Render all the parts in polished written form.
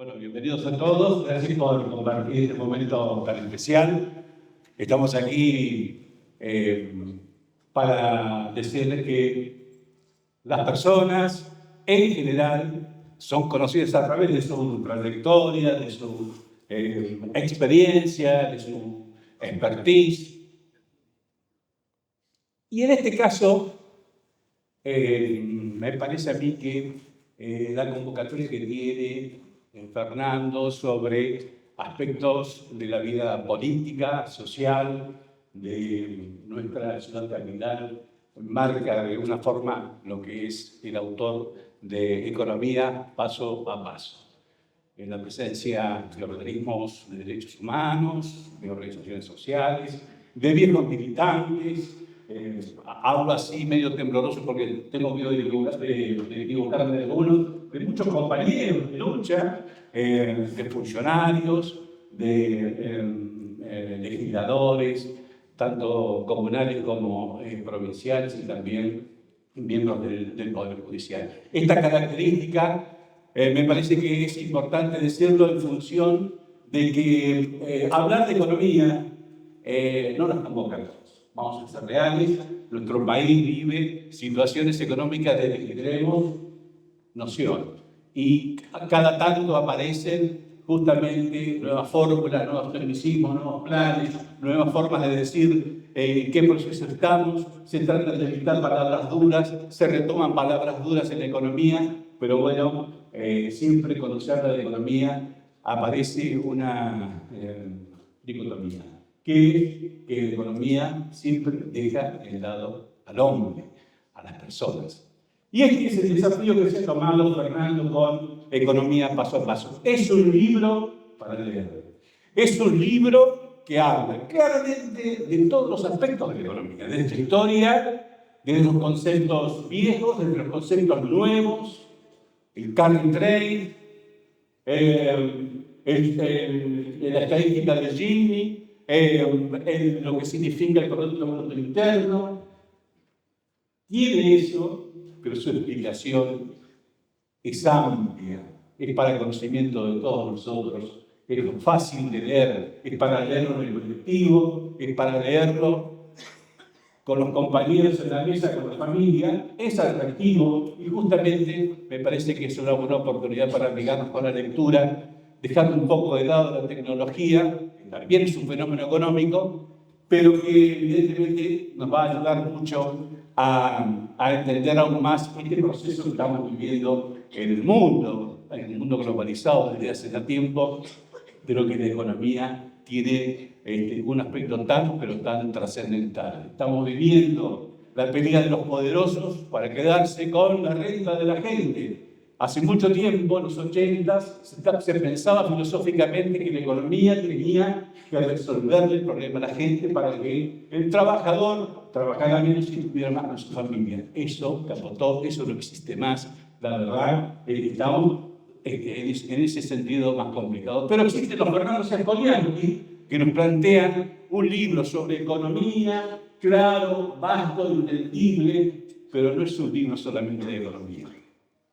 Bueno, bienvenidos a todos. Gracias por compartir este momento tan especial. Estamos aquí para decirles que las personas en general son conocidas a través de su trayectoria, de su experiencia, de su expertise. Y en este caso, me parece a mí que la convocatoria que tiene Fernando sobre aspectos de la vida política, social, de nuestra ciudad capital, marca de una forma lo que es el autor de Economía Paso a Paso. En la presencia de organismos de derechos humanos, de organizaciones sociales, de viejos militantes. Hablo así medio tembloroso porque tengo miedo de equivocarme de algunos, de muchos compañeros de lucha, de funcionarios, de legisladores, tanto comunales como provinciales y también miembros del Poder Judicial. Esta característica me parece que es importante decirlo en función de que hablar de economía no nos convoca a todos. Vamos a ser reales, nuestro país vive situaciones económicas desde que tenemos noción. Y cada tanto aparecen justamente nuevas fórmulas, nuevos tecnicismos, nuevos planes, nuevas formas de decir en qué proceso estamos. Se trata de evitar palabras duras, se retoman palabras duras en la economía, pero bueno, siempre cuando se habla de economía aparece una dicotomía. Que la economía siempre deja de lado al hombre, a las personas. Y este es el desafío que se ha tomado Fernando con Economía Paso a Paso. Es un libro para leer. Es un libro que habla claramente de todos los aspectos de la economía, de nuestra historia, de los conceptos viejos, de los conceptos nuevos, el carry trade, la estadística de Gini, lo que significa el Producto Bruto Interno. Tiene eso, pero su explicación es amplia, es para el conocimiento de todos nosotros, es fácil de leer, es para leerlo en el colectivo, es para leerlo con los compañeros en la mesa, con la familia, es atractivo y justamente me parece que es una buena oportunidad para ligarnos con la lectura, dejando un poco de lado la tecnología, que también es un fenómeno económico, pero que evidentemente nos va a ayudar mucho a entender aún más este proceso que estamos viviendo en el mundo globalizado desde hace ya tiempo, de lo que la economía tiene un aspecto pero tan trascendental. Estamos viviendo la pelea de los poderosos para quedarse con la renta de la gente. Hace mucho tiempo, en los 80s, se pensaba filosóficamente que la economía tenía que resolverle el problema a la gente para que el trabajador trabajara menos y tuviera más con su familia. Eso capotó, eso no existe más. La verdad, estamos en ese sentido más complicado. Pero existen los Fernando Sacoliani que nos plantean un libro sobre economía, claro, vasto, entendible, pero no es un libro solamente de economía.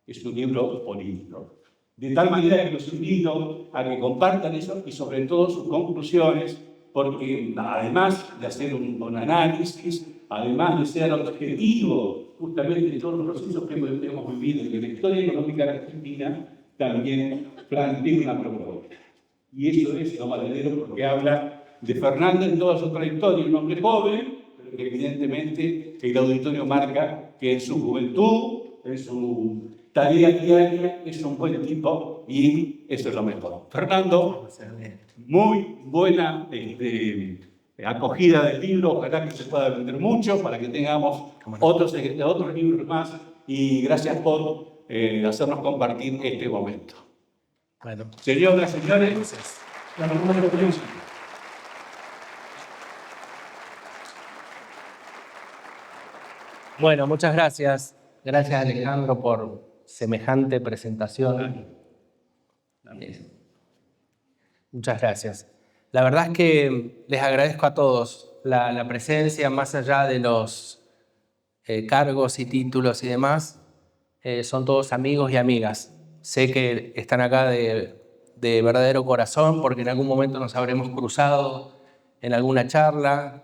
Es un libro político. De tal manera que los invito a que compartan eso y sobre todo sus conclusiones, porque además de hacer un análisis, además de ser objetivo justamente de todos los procesos que hemos vivido y que la historia económica de Argentina también plantea una propuesta. Y eso es lo valedero porque habla de Fernando en toda su trayectoria, un hombre joven, pero que evidentemente el auditorio marca que en su juventud, en su tarea diaria, es un buen tipo y eso es lo mejor. Fernando, muy buena acogida del libro, ojalá que se pueda vender mucho para que tengamos otros libros más y gracias por hacernos compartir este momento. Bueno. Señoras y señores, la Bueno, muchas gracias. Gracias, Alejandro, por semejante presentación. Muchas gracias. La verdad es que les agradezco a todos la presencia, más allá de los cargos y títulos y demás. Son todos amigos y amigas. Sé que están acá de de verdadero corazón, porque en algún momento nos habremos cruzado en alguna charla,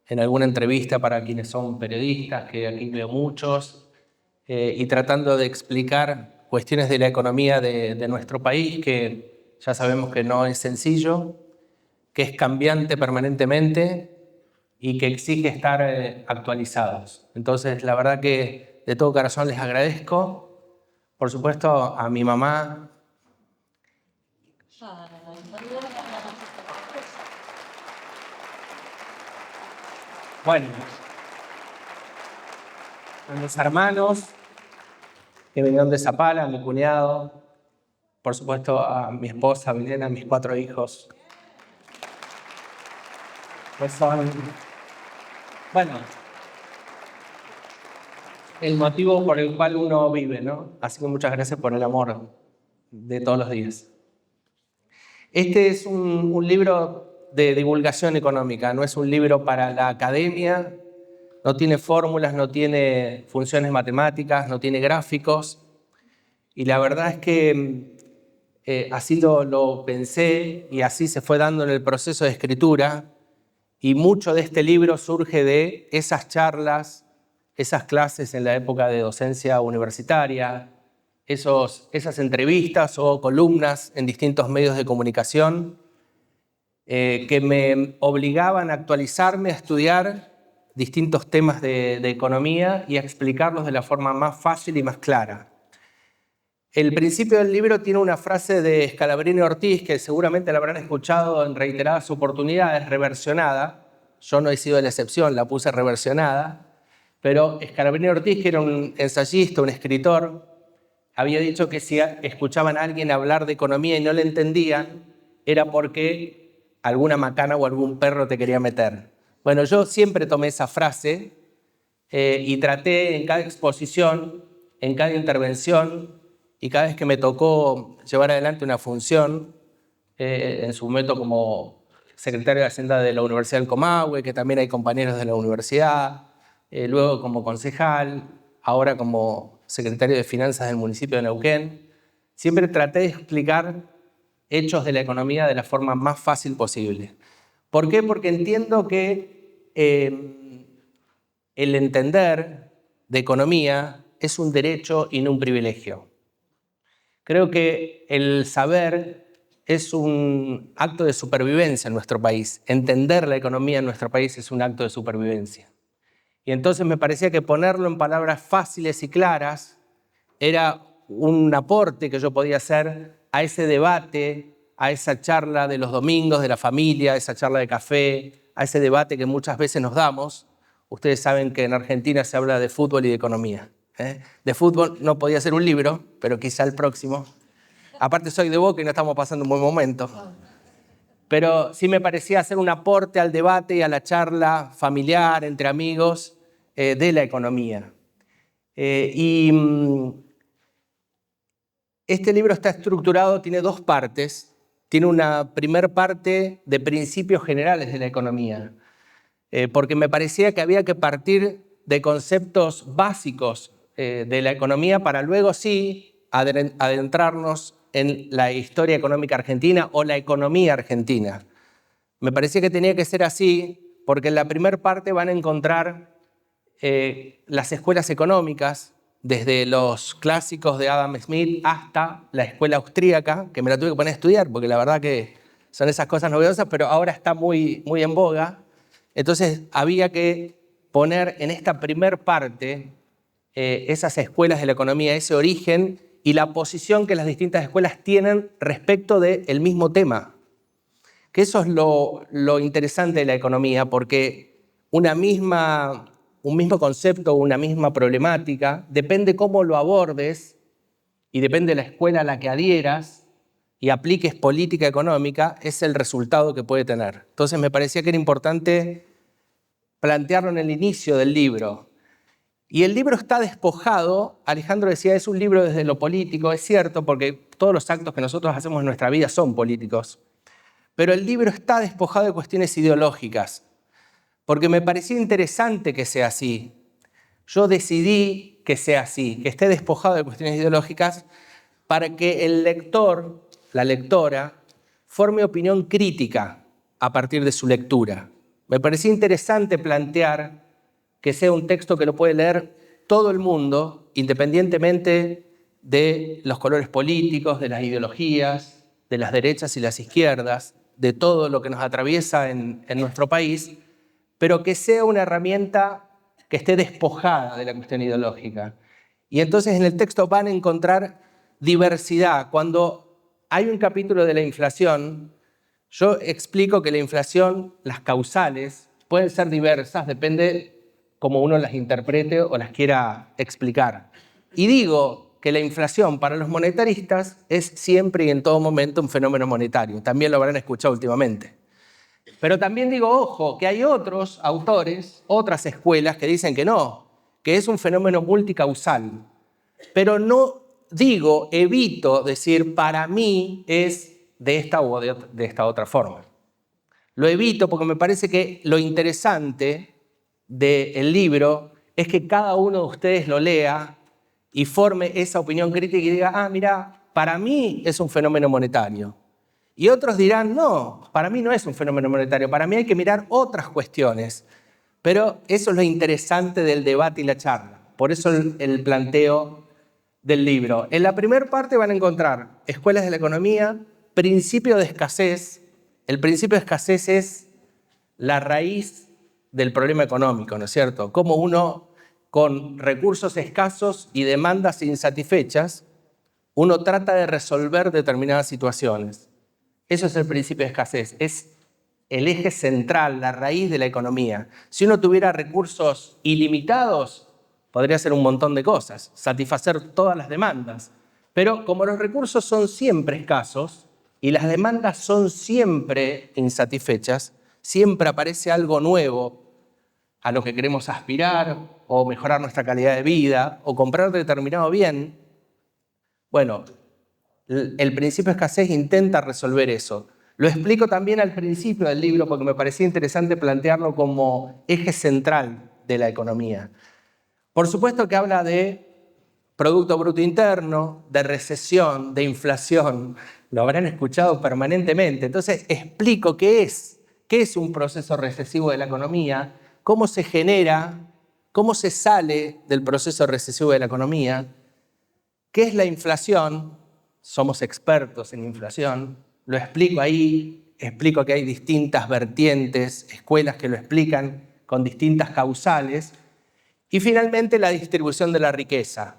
en alguna entrevista para quienes son periodistas, que aquí veo muchos, y tratando de explicar cuestiones de la economía de nuestro país, que ya sabemos que no es sencillo, que es cambiante permanentemente y que exige estar actualizados. Entonces, la verdad que de todo corazón les agradezco. Por supuesto, a mi mamá. Bueno, a mis hermanos que vinieron de Zapala, a mi cuñado, por supuesto a mi esposa, Milena, a mis 4 hijos. Pues son, bueno, el motivo por el cual uno vive, ¿no? Así que muchas gracias por el amor de todos los días. Este es un libro de divulgación económica, no es un libro para la academia, no tiene fórmulas, no tiene funciones matemáticas, no tiene gráficos. Y la verdad es que así lo pensé y así se fue dando en el proceso de escritura. Y mucho de este libro surge de esas charlas, esas clases en la época de docencia universitaria, esas entrevistas o columnas en distintos medios de comunicación que me obligaban a actualizarme, a estudiar distintos temas de economía y a explicarlos de la forma más fácil y más clara. El principio del libro tiene una frase de Scalabrini Ortiz, que seguramente la habrán escuchado en reiteradas oportunidades, reversionada. Yo no he sido la excepción, la puse reversionada. Pero Scalabrini Ortiz, que era un ensayista, un escritor, había dicho que si escuchaban a alguien hablar de economía y no le entendían, era porque alguna macana o algún perro te quería meter. Bueno, yo siempre tomé esa frase y traté en cada exposición, en cada intervención y cada vez que me tocó llevar adelante una función, en su momento como secretario de Hacienda de la Universidad del Comahue, que también hay compañeros de la universidad, luego como concejal, ahora como secretario de Finanzas del municipio de Neuquén, siempre traté de explicar hechos de la economía de la forma más fácil posible. ¿Por qué? Porque entiendo que el entender de economía es un derecho y no un privilegio. Creo que el saber es un acto de supervivencia en nuestro país. Entender la economía en nuestro país es un acto de supervivencia. Y entonces me parecía que ponerlo en palabras fáciles y claras era un aporte que yo podía hacer a ese debate, a esa charla de los domingos de la familia, a esa charla de café, a ese debate que muchas veces nos damos. Ustedes saben que en Argentina se habla de fútbol y de economía. De fútbol no podía ser un libro, pero quizá el próximo. Aparte soy de Boca y no estamos pasando un buen momento. Pero sí me parecía hacer un aporte al debate y a la charla familiar, entre amigos, de la economía. Este libro está estructurado, tiene 2 partes. Tiene una primera parte de principios generales de la economía, porque me parecía que había que partir de conceptos básicos de la economía para luego sí adentrarnos en la historia económica argentina o la economía argentina. Me parecía que tenía que ser así porque en la primera parte van a encontrar las escuelas económicas, desde los clásicos de Adam Smith hasta la escuela austríaca, que me la tuve que poner a estudiar porque la verdad que son esas cosas novedosas, pero ahora está muy en boga. Entonces había que poner en esta primer parte esas escuelas de la economía, ese origen y la posición que las distintas escuelas tienen respecto del mismo tema. Que eso es lo interesante de la economía, porque un mismo concepto, una misma problemática, depende cómo lo abordes y depende de la escuela a la que adhieras y apliques política económica, es el resultado que puede tener. Entonces me parecía que era importante plantearlo en el inicio del libro. Y el libro está despojado, Alejandro decía, es un libro desde lo político, es cierto, porque todos los actos que nosotros hacemos en nuestra vida son políticos, pero el libro está despojado de cuestiones ideológicas, porque me parecía interesante que sea así. Yo decidí que sea así, que esté despojado de cuestiones ideológicas, para que el lector la lectora, forme opinión crítica a partir de su lectura. Me parecía interesante plantear que sea un texto que lo puede leer todo el mundo, independientemente de los colores políticos, de las ideologías, de las derechas y las izquierdas, de todo lo que nos atraviesa en nuestro país, pero que sea una herramienta que esté despojada de la cuestión ideológica. Y entonces en el texto van a encontrar diversidad. Cuando hay un capítulo de la inflación, yo explico que la inflación, las causales, pueden ser diversas, depende cómo uno las interprete o las quiera explicar. Y digo que la inflación para los monetaristas es siempre y en todo momento un fenómeno monetario. También lo habrán escuchado últimamente. Pero también digo, ojo, que hay otros autores, otras escuelas que dicen que no, que es un fenómeno multicausal. Pero no digo, evito decir, para mí es de esta o de esta otra forma. Lo evito porque me parece que lo interesante del libro es que cada uno de ustedes lo lea y forme esa opinión crítica y diga, ah, mira, para mí es un fenómeno monetario. Y otros dirán, no, para mí no es un fenómeno monetario, para mí hay que mirar otras cuestiones. Pero eso es lo interesante del debate y la charla. Por eso el planteo del libro. En la primera parte van a encontrar escuelas de la economía, principio de escasez. El principio de escasez es la raíz del problema económico, ¿no es cierto? Cómo uno, con recursos escasos y demandas insatisfechas, uno trata de resolver determinadas situaciones. Eso es el principio de escasez, es el eje central, la raíz de la economía. Si uno tuviera recursos ilimitados, podría hacer un montón de cosas, satisfacer todas las demandas. Pero como los recursos son siempre escasos y las demandas son siempre insatisfechas, siempre aparece algo nuevo a lo que queremos aspirar o mejorar nuestra calidad de vida o comprar determinado bien. Bueno, el principio de escasez intenta resolver eso. Lo explico también al principio del libro porque me parecía interesante plantearlo como eje central de la economía. Por supuesto que habla de Producto Bruto Interno, de recesión, de inflación. Lo habrán escuchado permanentemente. Entonces explico qué es un proceso recesivo de la economía, cómo se genera, cómo se sale del proceso recesivo de la economía, qué es la inflación. Somos expertos en inflación. Lo explico ahí, explico que hay distintas vertientes, escuelas que lo explican con distintas causales. Y finalmente la distribución de la riqueza.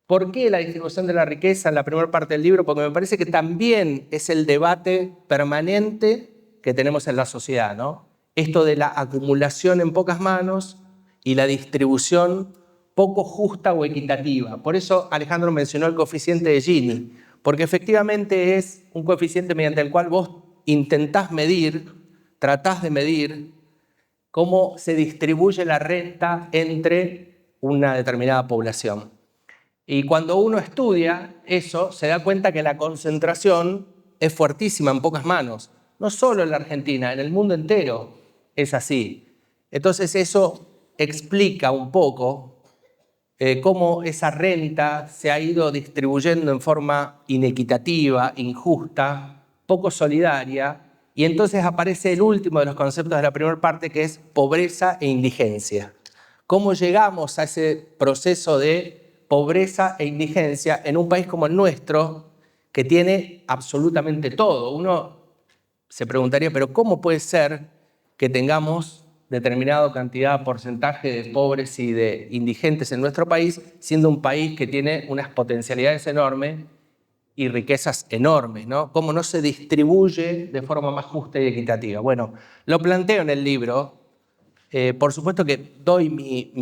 ¿Por qué la distribución de la riqueza en la primera parte del libro? Porque me parece que también es el debate permanente que tenemos en la sociedad, ¿no? Esto de la acumulación en pocas manos y la distribución poco justa o equitativa. Por eso Alejandro mencionó el coeficiente de Gini, porque efectivamente es un coeficiente mediante el cual vos intentás medir, tratás de medir cómo se distribuye la renta entre una determinada población. Y cuando uno estudia eso, se da cuenta que la concentración es fuertísima en pocas manos. No solo en la Argentina, en el mundo entero es así. Entonces eso explica un poco cómo esa renta se ha ido distribuyendo en forma inequitativa, injusta, poco solidaria, y entonces aparece el último de los conceptos de la primera parte, que es pobreza e indigencia. ¿Cómo llegamos a ese proceso de pobreza e indigencia en un país como el nuestro, que tiene absolutamente todo? Uno se preguntaría, ¿pero cómo puede ser que tengamos determinada cantidad, porcentaje de pobres y de indigentes en nuestro país, siendo un país que tiene unas potencialidades enormes y riquezas enormes, ¿no? ¿Cómo no se distribuye de forma más justa y equitativa? Bueno, lo planteo en el libro. Por supuesto que doy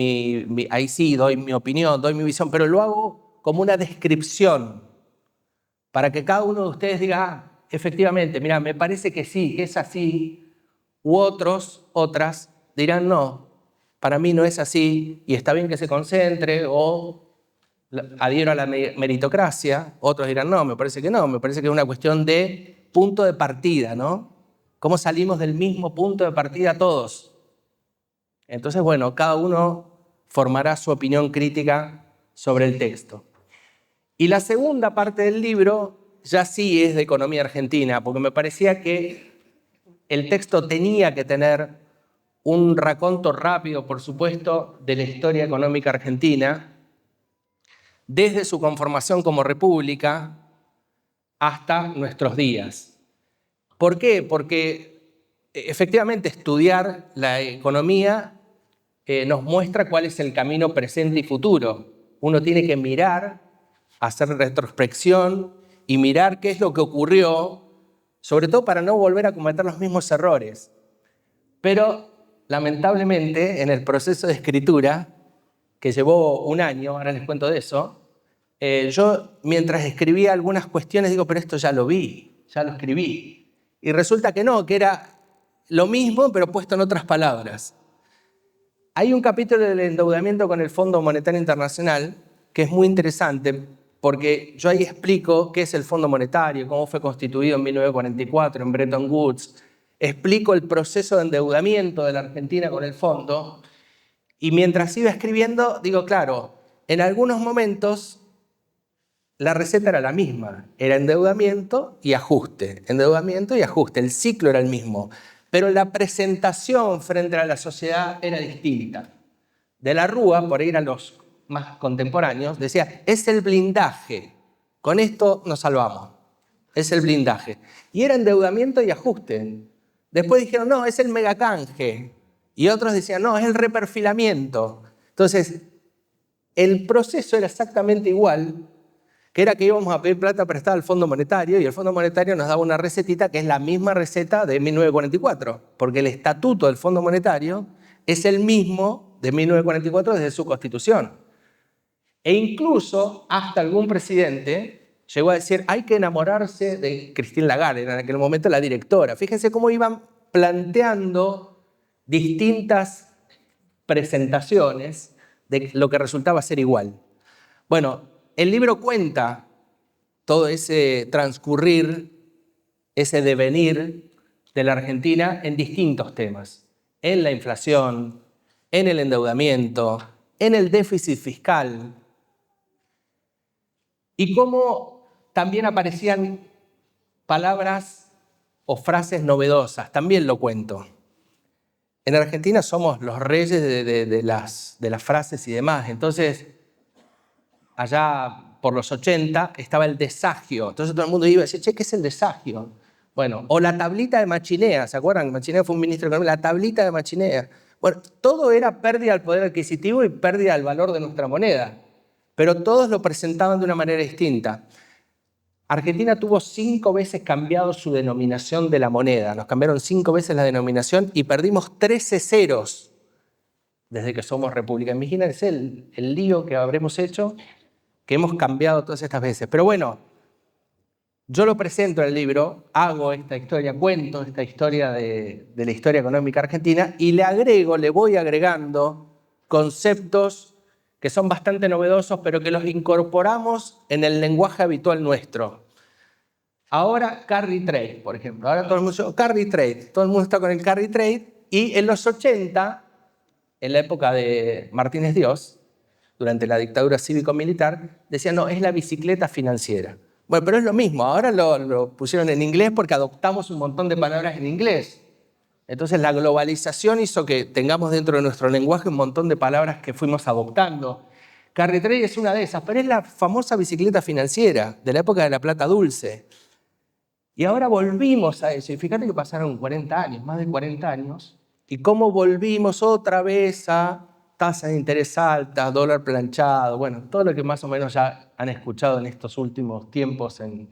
ahí sí, doy mi opinión, doy mi visión, pero lo hago como una descripción para que cada uno de ustedes diga, ah, efectivamente, mira, me parece que sí, que es así, u otras dirán, no, para mí no es así y está bien que se concentre o adhiero a la meritocracia. Otros dirán, no, me parece que no, me parece que es una cuestión de punto de partida, ¿no? ¿Cómo salimos del mismo punto de partida todos? Entonces, bueno, cada uno formará su opinión crítica sobre el texto. Y la segunda parte del libro ya sí es de economía argentina, porque me parecía que el texto tenía que tener un raconto rápido, por supuesto, de la historia económica argentina, desde su conformación como república hasta nuestros días. ¿Por qué? Porque efectivamente estudiar la economía nos muestra cuál es el camino presente y futuro. Uno tiene que mirar, hacer retrospección y mirar qué es lo que ocurrió, sobre todo para no volver a cometer los mismos errores. Pero lamentablemente en el proceso de escritura, que llevó un año, ahora les cuento de eso, yo mientras escribía algunas cuestiones digo, pero esto ya lo vi, ya lo escribí. Y resulta que no, que era lo mismo pero puesto en otras palabras. Hay un capítulo del endeudamiento con el Fondo Monetario Internacional que es muy interesante porque yo ahí explico qué es el Fondo Monetario, cómo fue constituido en 1944 en Bretton Woods, explico el proceso de endeudamiento de la Argentina con el fondo y mientras iba escribiendo digo, claro, en algunos momentos la receta era la misma, era endeudamiento y ajuste, el ciclo era el mismo, pero la presentación frente a la sociedad era distinta. De la Rúa, por ir a los más contemporáneos, decía, es el blindaje, con esto nos salvamos, es el blindaje. Y era endeudamiento y ajuste. Después dijeron, no, es el megacanje. Y otros decían, no, es el reperfilamiento. Entonces, el proceso era exactamente igual, que era que íbamos a pedir plata prestada al Fondo Monetario y el Fondo Monetario nos daba una recetita que es la misma receta de 1944, porque el estatuto del Fondo Monetario es el mismo de 1944 desde su constitución. E incluso hasta algún presidente llegó a decir hay que enamorarse de Christine Lagarde, era en aquel momento la directora. Fíjense cómo iban planteando distintas presentaciones de lo que resultaba ser igual. Bueno, el libro cuenta todo ese transcurrir, ese devenir de la Argentina en distintos temas. En la inflación, en el endeudamiento, en el déficit fiscal. Y cómo también aparecían palabras o frases novedosas, también lo cuento. En Argentina somos los reyes de las frases y demás. Entonces, allá por los 80 estaba el desagio. Entonces todo el mundo iba a decir, che, ¿qué es el desagio? Bueno, o la tablita de Machinea, ¿se acuerdan? Machinea fue un ministro de Economía, la tablita de Machinea. Bueno, todo era pérdida del poder adquisitivo y pérdida del valor de nuestra moneda, pero todos lo presentaban de una manera distinta. Argentina tuvo 5 veces cambiado su denominación de la moneda, nos cambiaron 5 veces la denominación y perdimos 13 ceros desde que somos república. Imagínense el lío que habremos hecho, que hemos cambiado todas estas veces. Pero bueno, yo lo presento en el libro, hago esta historia, cuento esta historia de la historia económica argentina y le voy agregando conceptos que son bastante novedosos, pero que los incorporamos en el lenguaje habitual nuestro. Ahora, carry trade, por ejemplo. Ahora todo el mundo dice, carry trade. Todo el mundo está con el carry trade. Y en los 80, en la época de Martínez Dios, durante la dictadura cívico-militar, decían, no, es la bicicleta financiera. Bueno, pero es lo mismo. Ahora lo pusieron en inglés porque adoptamos un montón de palabras en inglés. Entonces la globalización hizo que tengamos dentro de nuestro lenguaje un montón de palabras que fuimos adoptando. Carry trade es una de esas, pero es la famosa bicicleta financiera de la época de la plata dulce. Y ahora volvimos a eso. Y fíjate que pasaron 40 años, más de 40 años, y cómo volvimos otra vez a tasas de interés altas, dólar planchado, bueno, todo lo que más o menos ya han escuchado en estos últimos tiempos en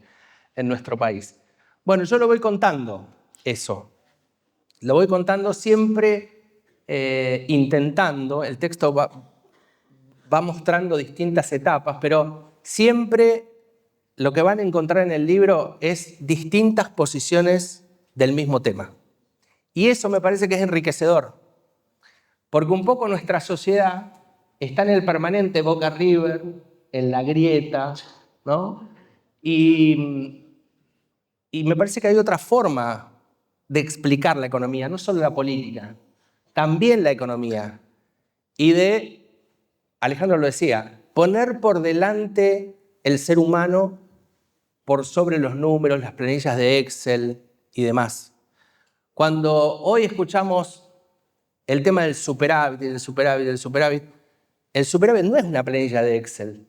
nuestro país. Bueno, yo lo voy contando eso. Lo voy contando siempre intentando, el texto va mostrando distintas etapas, pero siempre lo que van a encontrar en el libro es distintas posiciones del mismo tema. Y eso me parece que es enriquecedor, porque un poco nuestra sociedad está en el permanente Boca River, en la grieta, ¿no? Y me parece que hay otra forma de explicar la economía, no solo la política, también la economía. Y Alejandro lo decía, poner por delante el ser humano por sobre los números, las planillas de Excel y demás. Cuando hoy escuchamos el tema del superávit, el superávit no es una planilla de Excel.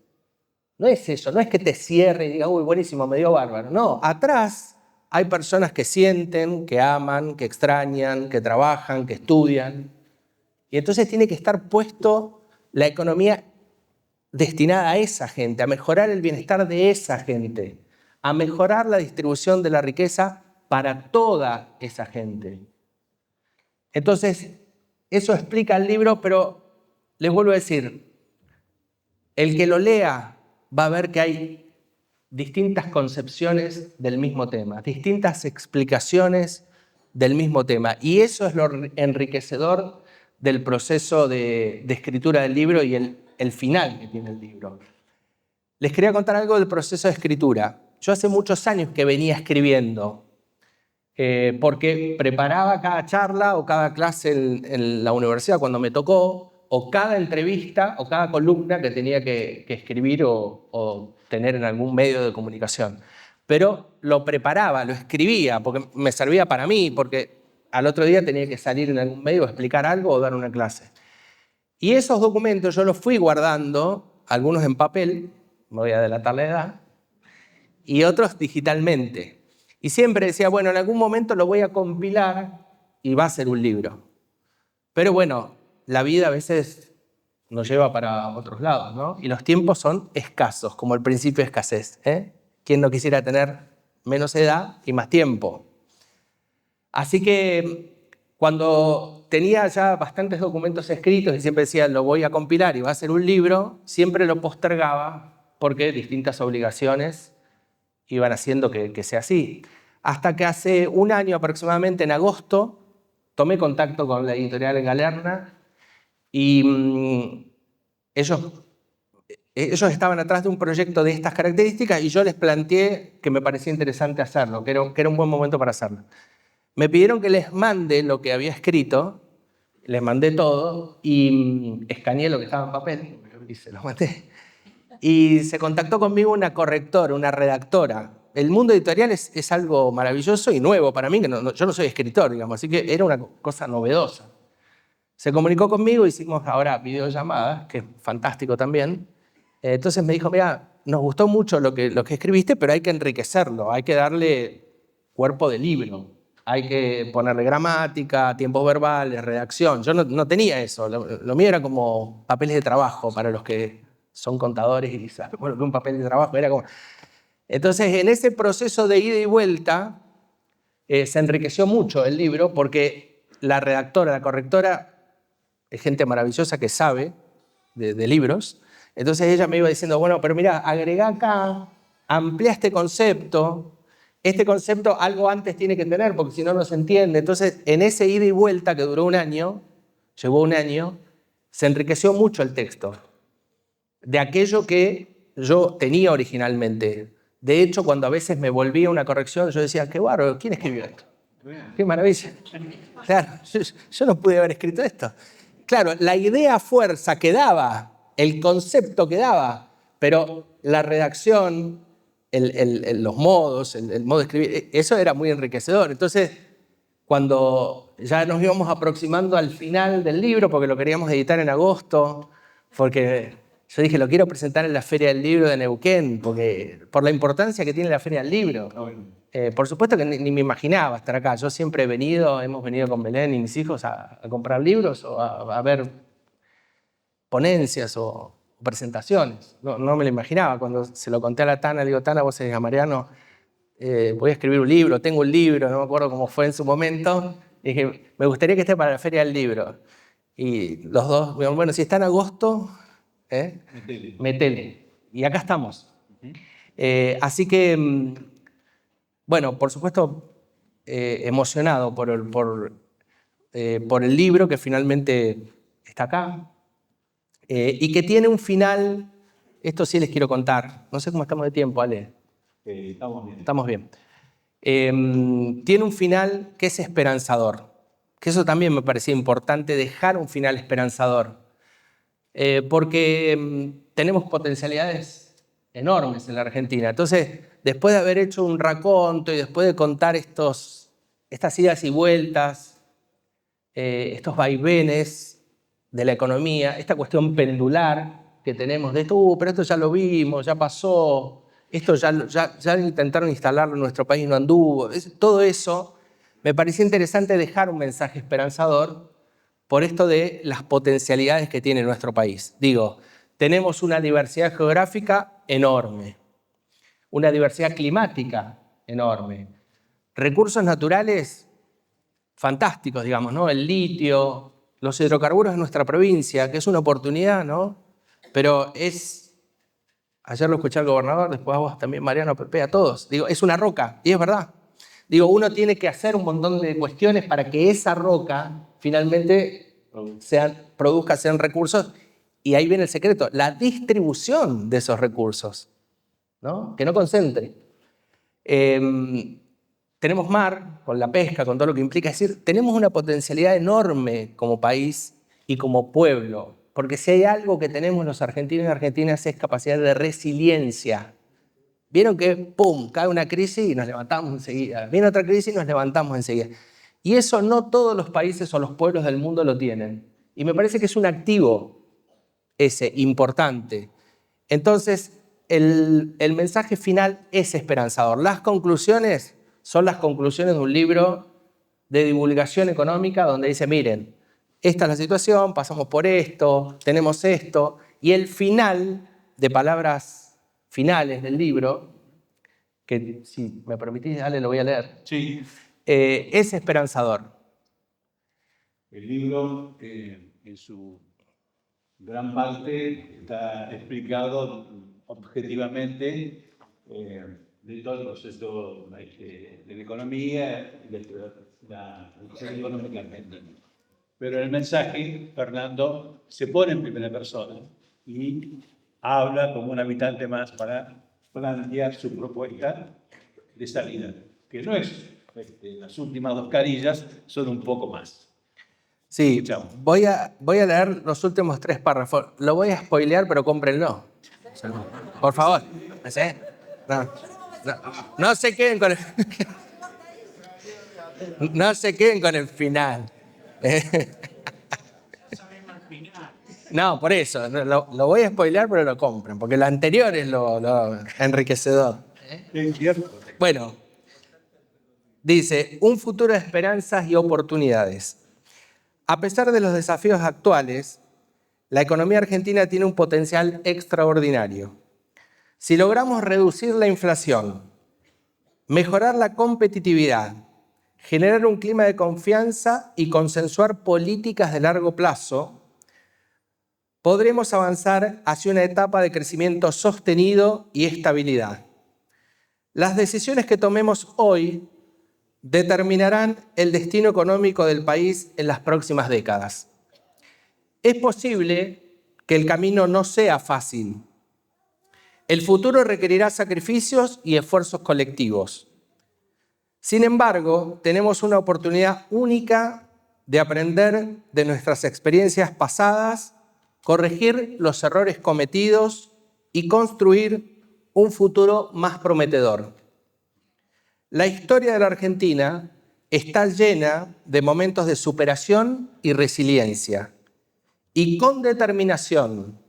No es eso, no es que te cierre y diga, uy, buenísimo, me dio bárbaro. No, atrás hay personas que sienten, que aman, que extrañan, que trabajan, que estudian. Y entonces tiene que estar puesto la economía destinada a esa gente, a mejorar el bienestar de esa gente, a mejorar la distribución de la riqueza para toda esa gente. Entonces, eso explica el libro, pero les vuelvo a decir, el que lo lea va a ver que hay distintas concepciones del mismo tema, distintas explicaciones del mismo tema. Y eso es lo enriquecedor del proceso de escritura del libro y el final que tiene el libro. Les quería contar algo del proceso de escritura. Yo hace muchos años que venía escribiendo, porque preparaba cada charla o cada clase en la universidad cuando me tocó, o cada entrevista o cada columna que tenía que escribir o tener en algún medio de comunicación. Pero lo preparaba, lo escribía, porque me servía para mí, porque al otro día tenía que salir en algún medio a explicar algo o dar una clase. Y esos documentos yo los fui guardando, algunos en papel, me voy a delatar la edad, y otros digitalmente. Y siempre decía, bueno, en algún momento lo voy a compilar y va a ser un libro. Pero bueno, la vida a veces nos lleva para otros lados, ¿no? Y los tiempos son escasos, como el principio de escasez, ¿eh? ¿Quién no quisiera tener menos edad y más tiempo? Así que cuando tenía ya bastantes documentos escritos y siempre decía, lo voy a compilar y va a ser un libro, siempre lo postergaba porque distintas obligaciones iban haciendo que sea así. Hasta que hace un año aproximadamente, en agosto, tomé contacto con la editorial Galerna y ellos estaban atrás de un proyecto de estas características y yo les planteé que me parecía interesante hacerlo, que era un buen momento para hacerlo. Me pidieron que les mande lo que había escrito, les mandé todo y escaneé lo que estaba en papel y se lo mandé. Y se contactó conmigo una correctora, una redactora. El mundo editorial es algo maravilloso y nuevo para mí, que yo no soy escritor, digamos, así que era una cosa novedosa. Se comunicó conmigo, hicimos ahora videollamadas, que es fantástico también. Entonces me dijo, mira, nos gustó mucho lo que escribiste, pero hay que enriquecerlo, hay que darle cuerpo de libro, hay que ponerle gramática, tiempos verbales, redacción. Yo no tenía eso, lo mío era como papeles de trabajo para los que son contadores y saben, bueno, que un papel de trabajo era como... Entonces, en ese proceso de ida y vuelta, se enriqueció mucho el libro porque la redactora, la correctora, es gente maravillosa que sabe de libros. Entonces ella me iba diciendo, bueno, pero mira, agregá acá, amplía este concepto algo antes tiene que tener porque si no, no se entiende. Entonces, en ese ida y vuelta que duró un año, llevó un año, se enriqueció mucho el texto de aquello que yo tenía originalmente. De hecho, cuando a veces me volvía una corrección, yo decía, qué bárbaro, ¿quién escribió esto? Qué maravilla. Claro, yo no pude haber escrito esto. Claro, la idea fuerza quedaba, el concepto quedaba, pero la redacción, los modos, el modo de escribir, eso era muy enriquecedor. Entonces, cuando ya nos íbamos aproximando al final del libro, porque lo queríamos editar en agosto, porque yo dije, lo quiero presentar en la Feria del Libro de Neuquén, por la importancia que tiene la Feria del Libro. Por supuesto que ni me imaginaba estar acá. Yo siempre hemos venido con Belén y mis hijos a comprar libros o a ver ponencias o presentaciones. No me lo imaginaba. Cuando se lo conté a la Tana, le digo, Tana, vos decís a Mariano, voy a escribir un libro, tengo un libro, no me acuerdo cómo fue en su momento. Y dije, me gustaría que esté para la Feria del Libro. Y los dos, bueno, si está en agosto, metele. Y acá estamos. Así que, bueno, por supuesto, emocionado por el libro que finalmente está acá y que tiene un final, esto sí les quiero contar, no sé cómo estamos de tiempo, Ale. Estamos bien. Estamos bien. Tiene un final que es esperanzador, que eso también me parecía importante, dejar un final esperanzador, porque tenemos potencialidades enormes en la Argentina. Entonces, después de haber hecho un raconto y después de contar estas idas y vueltas, estos vaivenes de la economía, esta cuestión pendular que tenemos de esto, pero esto ya lo vimos, ya pasó, esto ya intentaron instalarlo en nuestro país, no anduvo, todo eso, me parecía interesante dejar un mensaje esperanzador por esto de las potencialidades que tiene nuestro país. Digo, tenemos una diversidad geográfica enorme, una diversidad climática enorme, recursos naturales fantásticos, digamos, ¿no? El litio, los hidrocarburos en nuestra provincia, que es una oportunidad, ¿no? Pero ayer lo escuché al gobernador, después a vos también, Mariano, Pepe, a todos, digo, es una roca, y es verdad. Digo, uno tiene que hacer un montón de cuestiones para que esa roca finalmente sean recursos, y ahí viene el secreto, la distribución de esos recursos, ¿no? Que no concentre. Tenemos mar, con la pesca, con todo lo que implica. Es decir, tenemos una potencialidad enorme como país y como pueblo, porque si hay algo que tenemos los argentinos y argentinas es capacidad de resiliencia. Vieron que, pum, cae una crisis y nos levantamos enseguida. Viene otra crisis y nos levantamos enseguida. Y eso no todos los países o los pueblos del mundo lo tienen. Y me parece que es un activo ese, importante. Entonces, el mensaje final es esperanzador. Las conclusiones son las conclusiones de un libro de divulgación económica donde dice, miren, esta es la situación, pasamos por esto, tenemos esto, y el final, de palabras finales del libro, que si me permitís, Ale, lo voy a leer, Sí. Es esperanzador. El libro, en su gran parte, está explicado objetivamente de todo el proceso de la economía y de la situación económica argentina. Pero el mensaje, Fernando, se pone en primera persona y habla como un habitante más para plantear su propuesta de salida, que no es, las últimas dos carillas son un poco más. Sí, voy a leer los últimos 3 párrafos. Lo voy a spoilear, pero cómprenlo. Por favor. No se queden con el... No se queden con el final. No, por eso. Lo voy a spoilear, pero lo compren, porque lo anterior es lo enriquecedor. Es cierto. Bueno, dice, un futuro de esperanzas y oportunidades. A pesar de los desafíos actuales, la economía argentina tiene un potencial extraordinario. Si logramos reducir la inflación, mejorar la competitividad, generar un clima de confianza y consensuar políticas de largo plazo, podremos avanzar hacia una etapa de crecimiento sostenido y estabilidad. Las decisiones que tomemos hoy determinarán el destino económico del país en las próximas décadas. Es posible que el camino no sea fácil. El futuro requerirá sacrificios y esfuerzos colectivos. Sin embargo, tenemos una oportunidad única de aprender de nuestras experiencias pasadas, corregir los errores cometidos y construir un futuro más prometedor. La historia de la Argentina está llena de momentos de superación y resiliencia. Y con determinación,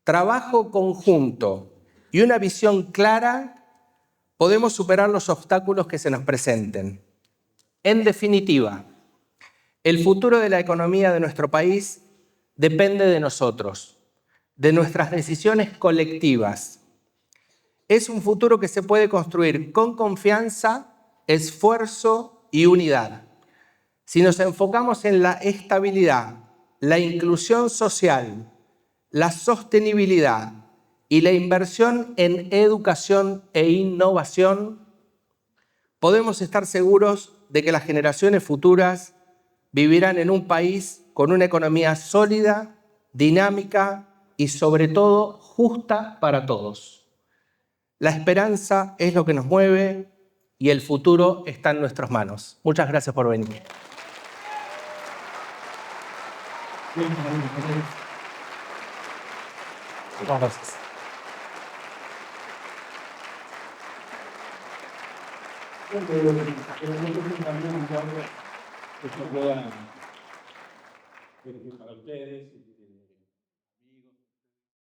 trabajo conjunto y una visión clara, podemos superar los obstáculos que se nos presenten. En definitiva, el futuro de la economía de nuestro país depende de nosotros, de nuestras decisiones colectivas. Es un futuro que se puede construir con confianza, esfuerzo y unidad. Si nos enfocamos en la estabilidad, la inclusión social, la sostenibilidad y la inversión en educación e innovación, podemos estar seguros de que las generaciones futuras vivirán en un país con una economía sólida, dinámica y sobre todo justa para todos. La esperanza es lo que nos mueve y el futuro está en nuestras manos. Muchas gracias por venir. Gracias. Esto pueda para ustedes.